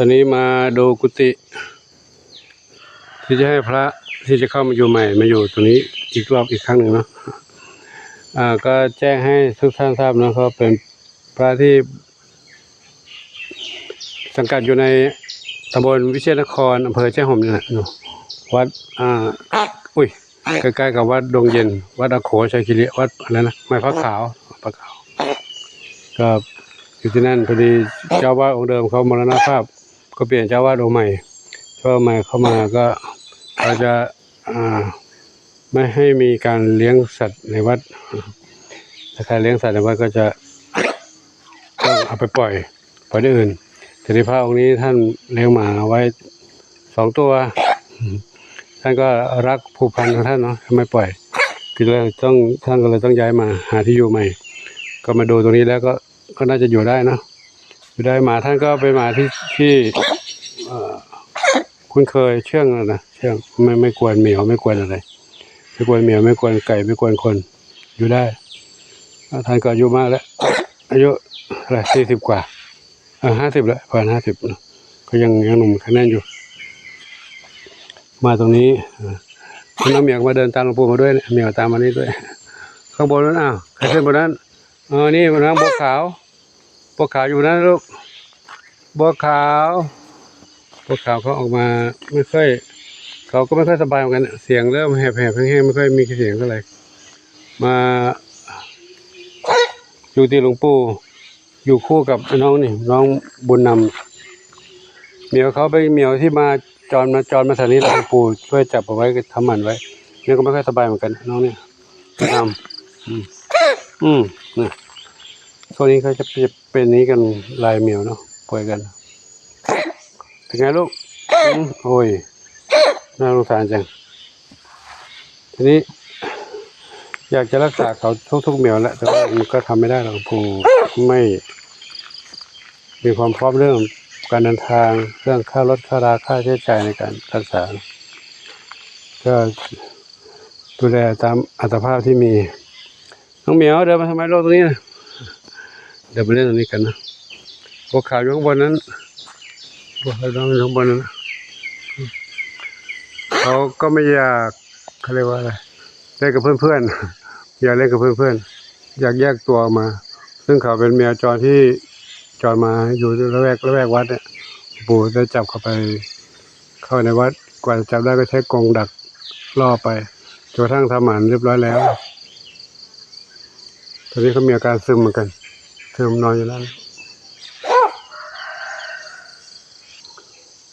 ตอนนี้มาดูกุฏิที่จะให้พระที่จะเข้ามาอยู่ใหม่มาอยู่ตรงนี้อีกรอบอีกครั้งหนึ่งเนาะก็แจ้งให้ทุกท่านทราบนะเขาเป็นพระที่สังกัดอยู่ในตำบลวิเชียรนครอำเภอแจ้ห่มนี่แหละวัดใกล้ๆกับวัดดงเย็นวัดอโขชัยคีรีวัดอะไรนะไม้พระขาวก็อยู่ที่นั่นพอดีเจ้าวาดองค์เดิมเขามรณภาพก็เปลี่ยนเจ้าวาดองค์ใหม่เจ้าใหม่เข้ามาก็เราจะไม่ให้มีการเลี้ยงสัตว์ในวัดถ้าใครเลี้ยงสัตว์ในวัดก็จะต้องเอาไปปล่อยที่อื่นแต่ที่พระองค์นี้ท่านเลี้ยงหมาไว้2 ตัวท่านก็รักผูกพันของท่านเนาะทำไมปล่อยคือท่านก็เลยต้องย้ายมาหาที่อยู่ใหม่ก็มาดูตรงนี้แล้วก็น่าจะอยู่ได้นะอยู่ได้หมาท่านก็เป็นหมาที่คุ้นเคยเชื่องนะเชื่องไม่กวนเหมียวไม่กวนอะไรไม่กวนเหมียวไม่กวนไก่ไม่กวนคนอยู่ได้ท่านก็อายุมากแล้วอายุอะไร40 กว่า50แล้วประมาณ50นะก็ยังหนุ่มแข็งแรงอยู่มาตรงนี้คุณน้องเหมียวมาเดินตามหลวงปู่มาด้วยเหมียวตามมานี่ด้วยข้างบนนั้นใครขึ้นบนนั้นนี่บนนั้นบัวขาวอยู่นั้นลูกบัวขาวเขาออกมาไม่ค่อยเขาก็ไม่ค่อยสบายเหมือนกันเสียงเริ่มแหบแห้งไม่ค่อยมีเสียงเท่าไหร่มาอยู่ที่หลวงปู่อยู่คู่กับน้องนี่น้องบุญนำเหมียวเขาไปเหมียวที่มาจรมาแถวนี้หลวงปู่ช่วยจับเอาไว้ทำหมันไว้นี่ก็ไม่ค่อยสบายเหมือนกันน้องนี่นำนี่ช่วงนี้เขาจะเป็นนี้กันลายเหมียวเนาะป่วยกันเป็นไงลูกโอ้ยน่าสงสารจังทีนี้อยากจะรักษาเขาทุกเหมียวแหละแต่ว่ามันก็ทำไม่ได้หรอกปู่ไม่มีความพร้อมเรื่องการเดินทางเรื่องค่ารถค่าราค่าใช้จ่ายในการรักษาก็ดูแลตามอัตภาพที่มีน้องเหมียวเดินมาทำไมโลกตรงนี้นะเดินไปเล่นตรงนี้กันนะบัวขาวอยู่ข้างบนนั้นบัวขาวอยู่ข้างบนนั้นเขาก็ไม่อยากเขาเรียกว่าอะไรเล่นกับเพื่อนอยากเล่นกับเพื่อนอยากแยกตัวออกมาซึ่งเขาเป็นแมวจรที่จรมาอยู่ระแวกวัดเนี่ยปู่ได้จับเข้าไปเข้าในวัดกว่าจะจับได้ก็ใช้กรงดักล่อไปจนกระทั่งทำหมันเรียบร้อยแล้วตอนนี้เขามีอาการซึมเหมือนกันซึมนอนอยู่แล้ว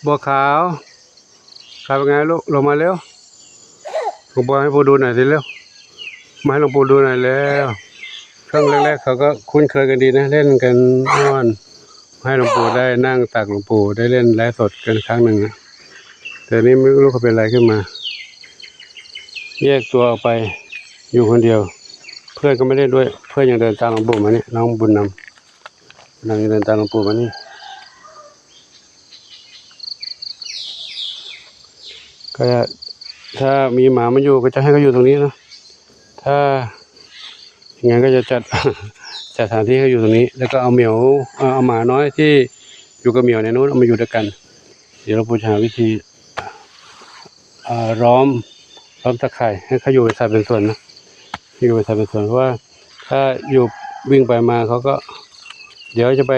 บัวขาวเป็นไงลูกลงมาเร็วหลวงปู่ให้ปู่ดูหน่อยสิเร็วมาให้หลวงปู่ดูหน่อยแล้วช่วงแรกๆเขาก็คุ้นเคยกันดีนะเล่นกันนอนให้หลวงปู่ได้นั่งตักหลวงปู่ได้เล่นไลฟ์สดกันครั้งหนึ่งนะแต่นี้ไม่รู้เขาเป็นอะไรขึ้นมาแยกตัวออกไปอยู่คนเดียวเพื่อนก็ไม่ได้ด้วยเพื่อนยังเดินตามหลวงปู่มานี่น้องบุญนำยังเดินตามหลวงปู่มานี่ก็ถ้ามีหมามาอยู่ก็จะให้เขาอยู่ตรงนี้นะถ้าอย่างนั้นก็จะจัดสถานที่เขาอยู่ตรงนี้แล้วก็เอาหมาน้อยที่อยู่กับเหมียวในนู้นเอามาอยู่ด้วยกันเดี๋ยวเราจะหาวิธีล้อมตะข่ายให้เขาอยู่เป็นสัดเป็นส่วนนะอยู่เป็นสัดเป็นส่วนเพราะว่าถ้าอยู่วิ่งไปมาเขาก็เดี๋ยวจะไป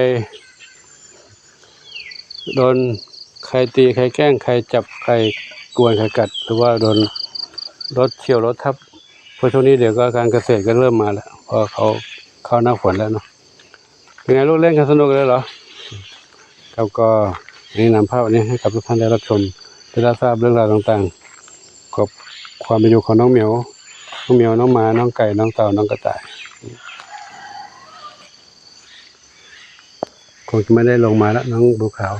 โดนใครตีใครแกล้งใครจับใครกวนใครกัดหรือว่าโดนรถเฉี่ยวรถทับเพราะช่วงนี้เดี๋ยวก็การเกษตรก็เริ่มมาแล้วพอเขาเข้าหน้าฝนแล้วเนาะเป็นไงลูกเล่นกันสนุกเลยเหรอครับก็นี่นำภาพนี้ให้กับทุกท่านได้รับชมได้รับทราบเรื่องราวต่างๆกับความเป็นอยู่ของน้องเหมียวน้องหมาน้องไก่น้องเต่าน้องกระต่ายคงจะไม่ได้ลงมาแล้วน้องบัวขาว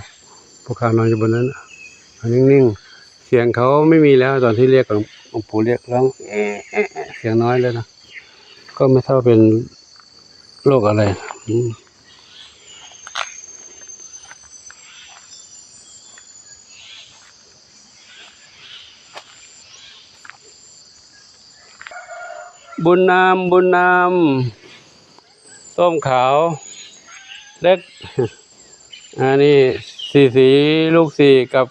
นอนอยู่บนนั้นนิ่งๆเสียงเขาไม่มีแล้วตอนที่เรียกหลวงปู่เรียกร้องเสียงน้อยเลยนะก็ไม่เท่าเป็นโรคอะไรบุญนำส้มขาวเล็กอันนี้ สี่สีลูกสี่กับ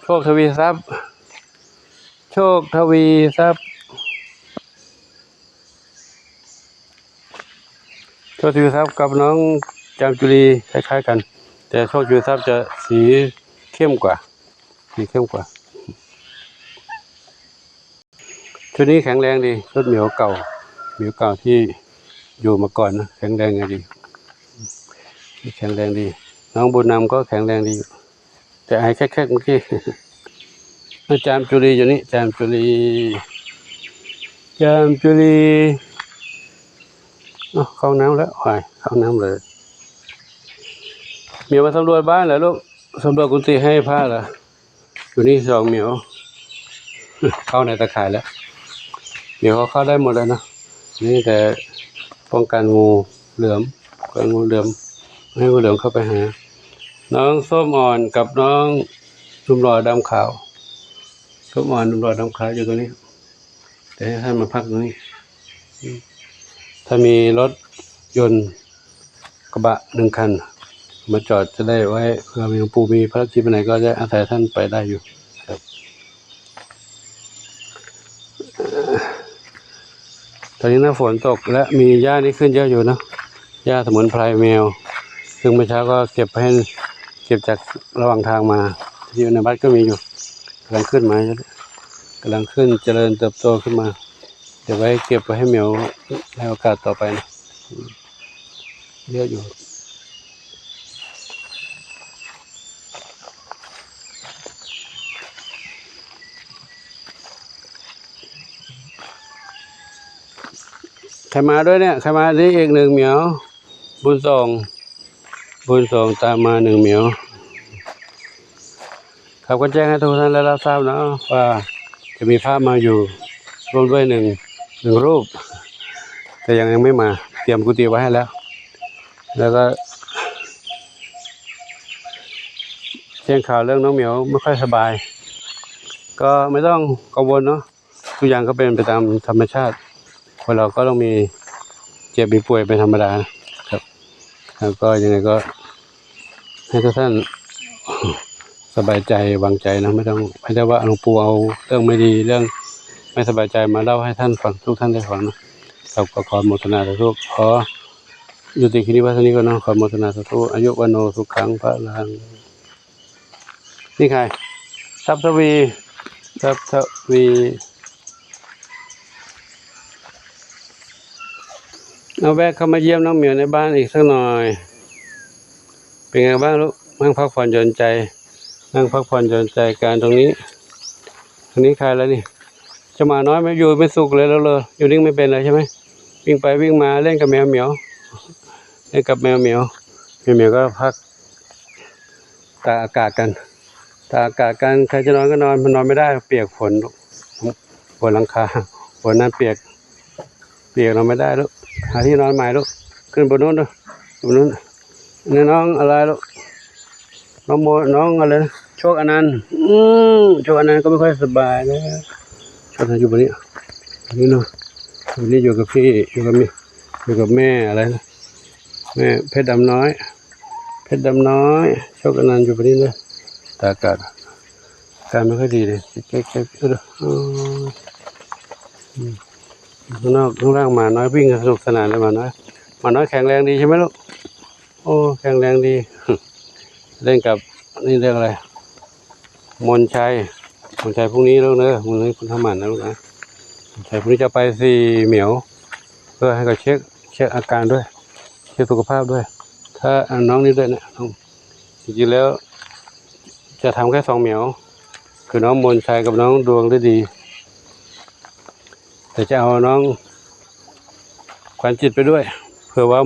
โชคทวีทรัพย์โชคทวีทรัพย์โชคทวีทรัพย์กับน้องจามจุรีคล้ายๆกันแต่โชคทวีทรัพย์จะสีเข้มกว่าสีเข้มกว่าชุดนี้แข็งแรงดีชุดเหมียวเก่าที่อยู่มาก่อนนะแข็งแรงดีแข็งแรงดีน้องบุญนำก็แข็งแรงดีแต่ไอ้แค่เมื่อกี้อาจารย์จุลีอยู่นี่จามจุลีเข้าน้ำแล้วเข้าน้ำเลยเหมียวมาสำรวจบ้านเหรอลูกสำรวจกุฏิให้ผ้าเหรออยู่นี่สองเหมียวเข้าในตะข่ายแล้วเหมียวเขาเข้าได้หมดแล้วนะนี่แต่ป้องกันงูเหลือมให้งูเหลือมเข้าไปหาน้องส้มอ่อนกับน้องนุ่มหล่อดำขาวส้มอ่อนนุ่มหล่อดำขาวอยู่ตรงนี้แต่ให้ท่านมาพักตรงนี้ถ้ามีรถยนต์กระบะ1 คันมาจอดจะได้ไว้เผื่อมีหลวงปู่มีภารกิจไปไหนก็จะอาศัยท่านไปได้อยู่ครับตอนนี้หน้าฝนตกและมีหญ้านี่ขึ้นเยอะอยู่นะหญ้าสมุนไพรแมวซึ่งเมื่อเช้าก็เก็บจากระหว่างทางมาที่ในบ้านก็มีอยู่กำลังขึ้นมาเจริญเติบโตขึ้นมาเดี๋ยวไว้เก็บไว้ให้แมวในโอกาสต่อไปนะเยอะอยู่ใครมาด้วยเนี่ยใครมานี่อีก1เหมียวบุญส่งตามมา1เหมียวครับก็แจ้งให้ทุกท่านได้รับทราบนะว่าจะมีพระมาอยู่ร่วมด้วยหนึ่งรูปแต่ยังไม่มาเตรียมกุฏิไว้ให้แล้วก็แจ้งข่าวเรื่องน้องเหมียวไม่ค่อยสบายก็ไม่ต้องกังวลเนาะทุกอย่างก็เป็นไปตามธรรมชาติคนเราก็ต้องมีเจ็บมีป่วยเป็นธรรมดาครับแล้วก็ยังไงก็ให้ทุกท่านสบายใจวางใจนะไม่ได้ว่าหลวงปู่เอาเรื่องไม่ดีเรื่องไม่สบายใจมาเล่าให้ท่านฟังทุกท่านได้ฟังนะครับก็ขอโมทนาสาธุขออยู่ที่นี้ว่าเท่านี้ก็เนาะขอโมทนาสาธุอายุวันโนสุขังพระลังนี่ใครทรัพย์ทวีเอาแวะเข้ามาเยี่ยมน้องเหมียวในบ้านอีกสักหน่อยเป็นไงบ้างลูกนั่งพักผ่อนหย่อนใจการตรงนี้ใครแล้วนี่จะมาน้อยไม่อยู่ไม่สุขเลยแล้วเลยอยู่นิ่งไม่เป็นเลยใช่ไหมวิ่งไปวิ่งมาเล่นกับแมวเหมียวก็พักตากอากาศกันใครจะนอนก็นอนมันนอนไม่ได้เปียกฝนบนหลังคาฝนนั้นเปียกนอนไม่ได้ลูกหาที่นอนใหม่ลูกขึ้นบนนู้นดูนี่น้องอะไรลูกน้องอะไรนะโชคอนันต์โชคอนันต์ก็ไม่ค่อยสบายนะโชคอนันต์อยู่บนนี้เนาะวันนี้อยู่กับพี่อยู่กับแม่อะไรนะแม่เพชรดำน้อยโชคอนันต์อยู่บนนี้นะตาอากาศการไม่ค่อยดีเลยแก๊กข้างนอกข้างล่างมาน้อยวิ่งสนุกสนานเลยมาน้อยแข็งแรงดีใช่ไหมลูกโอ้แข็งแรงดีเล่นกับนี่เรื่องอะไรมนชัยพรุ่งนี้ลูกเนอะพรุ่งนี้คุณทำหมันนะลูกนะมนชัยพรุ่งนี้จะไปเหมียวเพื่อให้เขาเช็คอาการด้วยเช็คสุขภาพด้วยถ้าน้องนี่ด้วยนะจริงๆแล้วจะทำแค่2เหมียวคือน้องมนชัยกับน้องดวงได้ดีแต่จะเอาน้องขวัญจิตไปด้วยเผื่อว่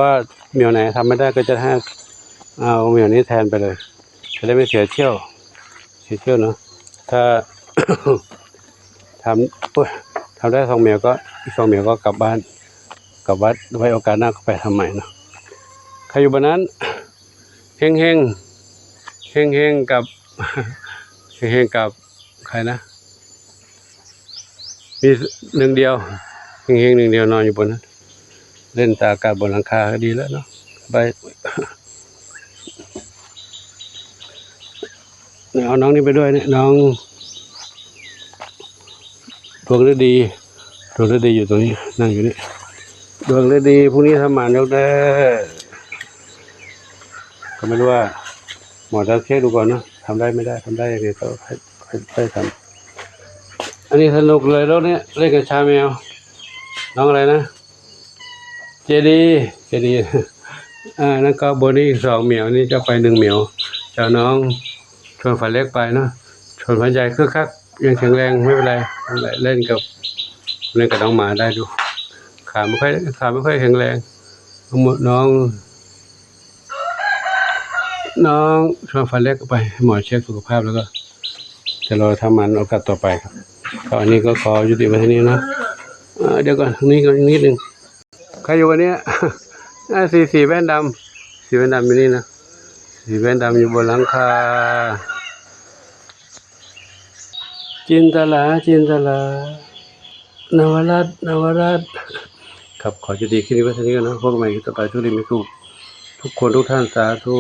าเหมียวไหนทำไม่ได้ก็จะให้เอาเหมียวนี้แทนไปเลยจะได้ไม่เสียเที่ยวเนาะถ้า ทำได้2เหมียวก็อีก2เหมียวก็กลับบ้านกลับวัดไว้โอกาสหน้าก็ไปทำใหม่เนาะใครอยู่บนนั้นเฮงกับ กับใครนะมี1 เดียวเฮง1 เดียวนอนอยู่บนนั้นเล่นตากอากาศบนหลังคาก็ดีแล้วเนาะไป เอาน้องนี่ไปด้วยเนี่ยน้องดวงฤดีดวงฤดีอยู่ตรงนี้นั่งอยู่นี่ดวงฤดีพรุ่งนี้ทำหมันยกได้ก็ไม่รู้ว่าหมอจะเช็คดูก่อนนะทำได้ไม่ได้ทำได้ยังไงก็ให้ทำอันนี้สนุกเลยแล้วเนี่ยเล่นกับชาแมวน้องอะไรนะเจดีนั่นก็โบนี่2เหมียวนี่จะไป1เหมียวจะน้องชวนฝาเล็กไปเนาะชวนฝาใหญ่คือคักยังแข็งแรงไม่เป็นไรเล่นกับน้องหมาได้ดูขาไม่ค่อยแข็งแรงน้องชวนฝาเล็กไปให้หมอเช็คสุขภาพแล้วก็จะรอทำมันโอกาสต่อไปครับก็อันนี้ก็ขอยุติไว้ที่นี้นะเดี๋ยวก่อนนี้ก่อนนิดนึงใครอยู่วันนี้สีแว่นดำอยู่นี่นะสีแว่นดำอยู่บนหลังคาจินตลานวรัตน์ครับขอจุดดีขึ้นไว้ที่นี้นะพวกใหม่ต่อไปทุกคนทุกท่านสาธุ